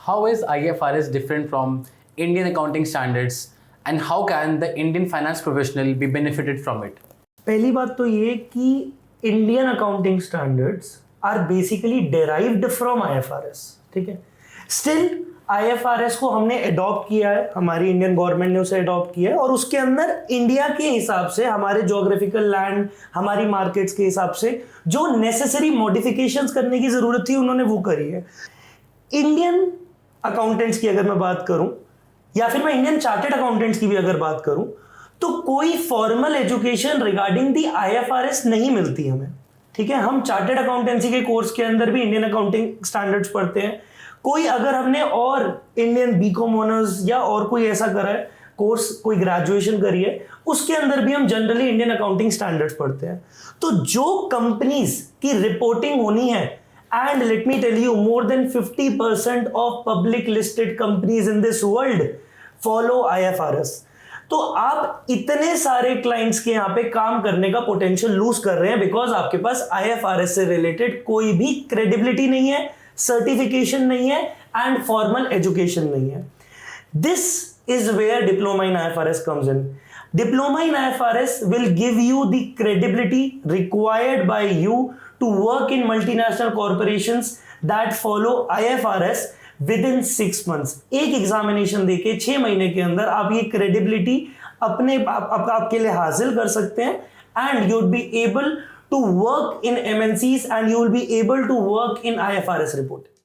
how is IFRS different from Indian accounting standards and how can the Indian finance professional be benefited from it? पहली बात तो ये कि Indian accounting standards are basically derived from IFRS, ठीक है. Still IFRS को हमने adopt किया है, हमारी इंडियन गवर्नमेंट ने उसे अडॉप्ट किया है और उसके अंदर इंडिया के हिसाब से, हमारे ज्योग्राफिकल लैंड, हमारी मार्केट्स के हिसाब से जो नेसेसरी मॉडिफिकेशंस करने की जरूरत थी उन्होंने वो करी है. इंडियन अकाउंटेंट्स की अगर मैं बात करूं या फिर मैं इंडियन चार्टेड अकाउंटेंट्स की भी अगर बात करूं तो कोई formal education regarding the IFRS नहीं मिलती हमें, ठीक है. हम चार्टेड अकाउंटेंसी के कोर्स के अंदर भी इंडियन अकाउंटिंग स्टैंडर्ड्स पढ़ते हैं. कोई अगर हमने और इंडियन बीकॉम ऑनर्स या और कोई ऐसा करा है कोर्स, कोई ग्रेजुएशन करी है, उसके अंदर भी हम जनरली इंडियन अकाउंटिंग स्टैंडर्ड्स पढ़ते हैं. तो जो कंपनीज की रिपोर्टिंग होनी है, and let me tell you, more than 50% of public listed companies in this world follow IFRS. तो आप इतने सारे क्लाइंट्स के यहाँ पे काम करने का पोटेंशियल लूज कर रहे हैं बिकॉज आपके पास IFRS से रिलेटेड कोई भी क्रेडिबिलिटी नहीं है, सर्टिफिकेशन नहीं है एंड फॉर्मल एजुकेशन नहीं है. This is where diploma in IFRS comes in. Diploma in IFRS will give you the credibility required by you to work in multinational corporations that follow IFRS within 6 months. एक examination देके 6 महीने के अंदर आप ये credibility अपने आपके लिए हासिल कर सकते हैं and you would be able to work in MNCs and you will be able to work in IFRS reporting.